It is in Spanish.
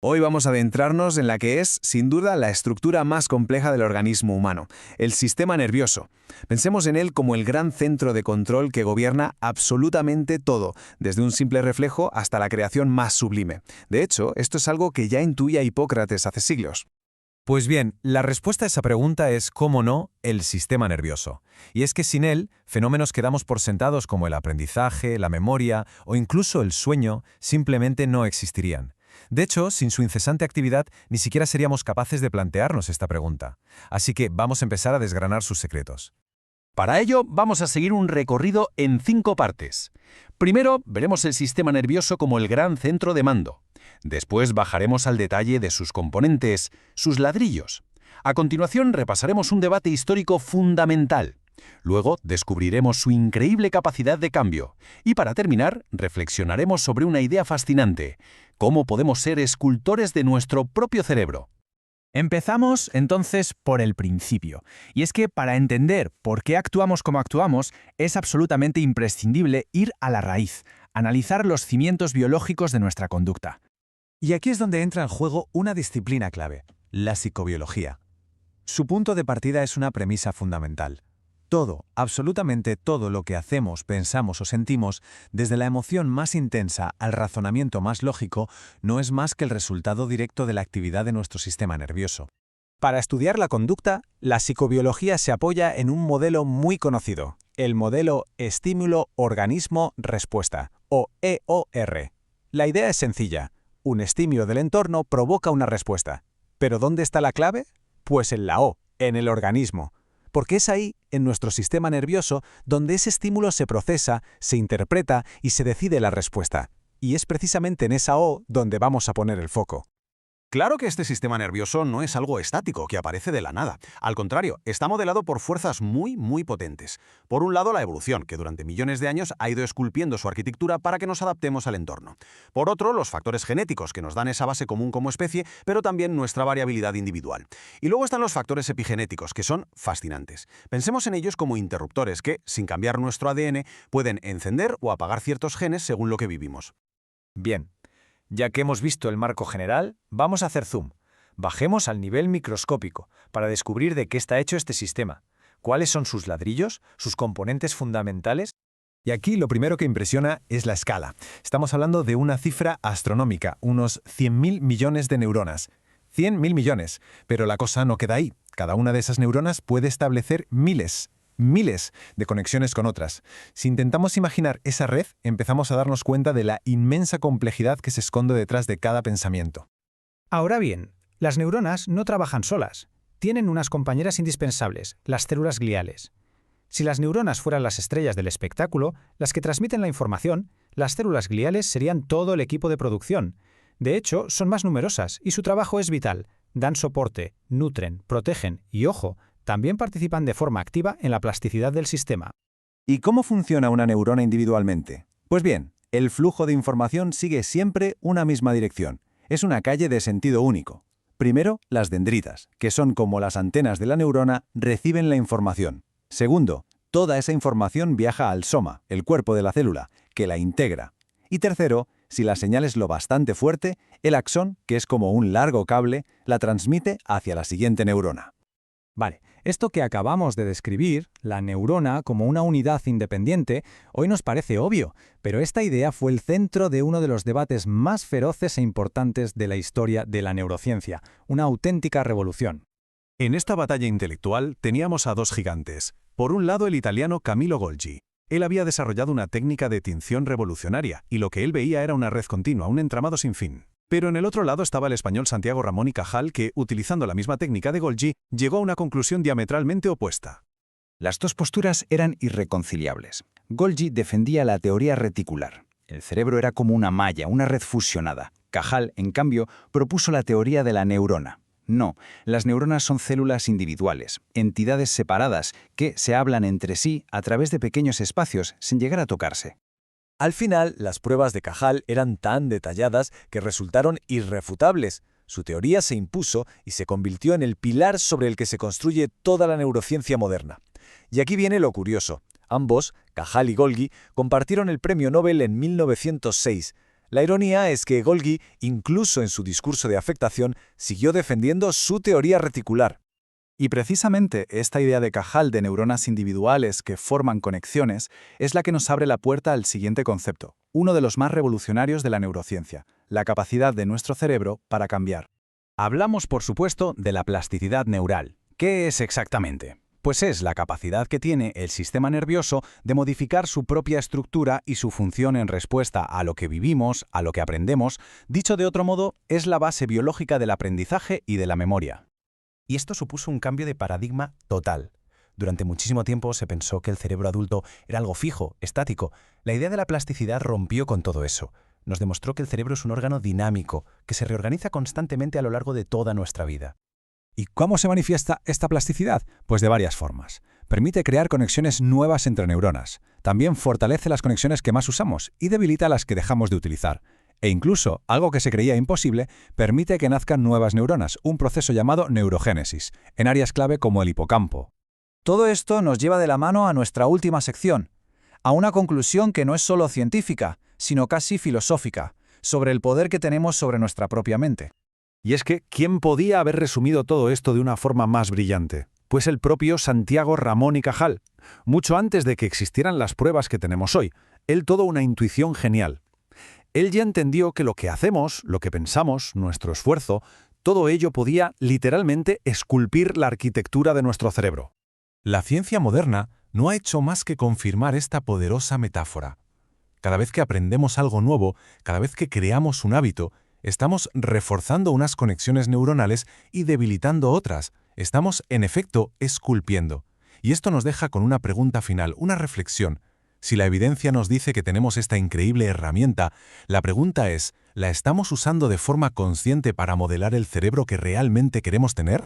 Hoy vamos a adentrarnos en la que es, sin duda, la estructura más compleja del organismo humano, el sistema nervioso. Pensemos en él como el gran centro de control que gobierna absolutamente todo, desde un simple reflejo hasta la creación más sublime. De hecho, esto es algo que ya intuía Hipócrates hace siglos. Pues bien, la respuesta a esa pregunta es, cómo no, el sistema nervioso. Y es que sin él, fenómenos que damos por sentados como el aprendizaje, la memoria o incluso el sueño simplemente no existirían. De hecho, sin su incesante actividad, ni siquiera seríamos capaces de plantearnos esta pregunta. Así que vamos a empezar a desgranar sus secretos. Para ello, vamos a seguir un recorrido en 5 partes. Primero, veremos el sistema nervioso como el gran centro de mando. Después bajaremos al detalle de sus componentes, sus ladrillos. A continuación, repasaremos un debate histórico fundamental. Luego, descubriremos su increíble capacidad de cambio. Y para terminar, reflexionaremos sobre una idea fascinante: cómo podemos ser escultores de nuestro propio cerebro. Empezamos, entonces, por el principio. Y es que para entender por qué actuamos como actuamos, es absolutamente imprescindible ir a la raíz, analizar los cimientos biológicos de nuestra conducta. Y aquí es donde entra en juego una disciplina clave, la psicobiología. Su punto de partida es una premisa fundamental. Todo, absolutamente todo lo que hacemos, pensamos o sentimos, desde la emoción más intensa al razonamiento más lógico, no es más que el resultado directo de la actividad de nuestro sistema nervioso. Para estudiar la conducta, la psicobiología se apoya en un modelo muy conocido, el modelo estímulo-organismo-respuesta, o EOR. La idea es sencilla: un estímulo del entorno provoca una respuesta. ¿Pero dónde está la clave? Pues en la O, en el organismo. Porque es ahí, en nuestro sistema nervioso, donde ese estímulo se procesa, se interpreta y se decide la respuesta. Y es precisamente en esa O donde vamos a poner el foco. Claro que este sistema nervioso no es algo estático que aparece de la nada. Al contrario, está modelado por fuerzas muy potentes. Por un lado, la evolución, que durante millones de años ha ido esculpiendo su arquitectura para que nos adaptemos al entorno. Por otro, los factores genéticos, que nos dan esa base común como especie, pero también nuestra variabilidad individual. Y luego están los factores epigenéticos, que son fascinantes. Pensemos en ellos como interruptores que, sin cambiar nuestro ADN, pueden encender o apagar ciertos genes según lo que vivimos. Bien, ya que hemos visto el marco general, vamos a hacer zoom. Bajemos al nivel microscópico para descubrir de qué está hecho este sistema, cuáles son sus ladrillos, sus componentes fundamentales. Y aquí lo primero que impresiona es la escala. Estamos hablando de una cifra astronómica, unos 100.000 millones de neuronas. 100.000 millones, pero la cosa no queda ahí. Cada una de esas neuronas puede establecer miles de conexiones con otras. Si intentamos imaginar esa red, empezamos a darnos cuenta de la inmensa complejidad que se esconde detrás de cada pensamiento. Ahora bien, las neuronas no trabajan solas. Tienen unas compañeras indispensables, las células gliales. Si las neuronas fueran las estrellas del espectáculo, las que transmiten la información, las células gliales serían todo el equipo de producción. De hecho, son más numerosas y su trabajo es vital. Dan soporte, nutren, protegen y, ojo, también participan de forma activa en la plasticidad del sistema. ¿Y cómo funciona una neurona individualmente? Pues bien, el flujo de información sigue siempre una misma dirección. Es una calle de sentido único. Primero, las dendritas, que son como las antenas de la neurona, reciben la información. Segundo, toda esa información viaja al soma, el cuerpo de la célula, que la integra. Y tercero, si la señal es lo bastante fuerte, el axón, que es como un largo cable, la transmite hacia la siguiente neurona. Vale, esto que acabamos de describir, la neurona como una unidad independiente, hoy nos parece obvio, pero esta idea fue el centro de uno de los debates más feroces e importantes de la historia de la neurociencia, una auténtica revolución. En esta batalla intelectual teníamos a dos gigantes. Por un lado, el italiano Camillo Golgi. Él había desarrollado una técnica de tinción revolucionaria, y lo que él veía era una red continua, un entramado sin fin. Pero en el otro lado estaba el español Santiago Ramón y Cajal, que, utilizando la misma técnica de Golgi, llegó a una conclusión diametralmente opuesta. Las dos posturas eran irreconciliables. Golgi defendía la teoría reticular. El cerebro era como una malla, una red fusionada. Cajal, en cambio, propuso la teoría de la neurona. No, las neuronas son células individuales, entidades separadas que se hablan entre sí a través de pequeños espacios sin llegar a tocarse. Al final, las pruebas de Cajal eran tan detalladas que resultaron irrefutables. Su teoría se impuso y se convirtió en el pilar sobre el que se construye toda la neurociencia moderna. Y aquí viene lo curioso. Ambos, Cajal y Golgi, compartieron el premio Nobel en 1906. La ironía es que Golgi, incluso en su discurso de afectación, siguió defendiendo su teoría reticular. Y precisamente esta idea de Cajal de neuronas individuales que forman conexiones es la que nos abre la puerta al siguiente concepto, uno de los más revolucionarios de la neurociencia, la capacidad de nuestro cerebro para cambiar. Hablamos, por supuesto, de la plasticidad neural. ¿Qué es exactamente? Pues es la capacidad que tiene el sistema nervioso de modificar su propia estructura y su función en respuesta a lo que vivimos, a lo que aprendemos. Dicho de otro modo, es la base biológica del aprendizaje y de la memoria. Y esto supuso un cambio de paradigma total. Durante muchísimo tiempo se pensó que el cerebro adulto era algo fijo, estático. La idea de la plasticidad rompió con todo eso. Nos demostró que el cerebro es un órgano dinámico, que se reorganiza constantemente a lo largo de toda nuestra vida. ¿Y cómo se manifiesta esta plasticidad? Pues de varias formas. Permite crear conexiones nuevas entre neuronas. También fortalece las conexiones que más usamos y debilita las que dejamos de utilizar. E incluso, algo que se creía imposible, permite que nazcan nuevas neuronas, un proceso llamado neurogénesis, en áreas clave como el hipocampo. Todo esto nos lleva de la mano a nuestra última sección, a una conclusión que no es solo científica, sino casi filosófica, sobre el poder que tenemos sobre nuestra propia mente. Y es que, ¿quién podía haber resumido todo esto de una forma más brillante? Pues el propio Santiago Ramón y Cajal. Mucho antes de que existieran las pruebas que tenemos hoy, él todo una intuición genial. Él ya entendió que lo que hacemos, lo que pensamos, nuestro esfuerzo, todo ello podía, literalmente, esculpir la arquitectura de nuestro cerebro. La ciencia moderna no ha hecho más que confirmar esta poderosa metáfora. Cada vez que aprendemos algo nuevo, cada vez que creamos un hábito, estamos reforzando unas conexiones neuronales y debilitando otras. Estamos, en efecto, esculpiendo. Y esto nos deja con una pregunta final, una reflexión. Si la evidencia nos dice que tenemos esta increíble herramienta, la pregunta es, ¿la estamos usando de forma consciente para modelar el cerebro que realmente queremos tener?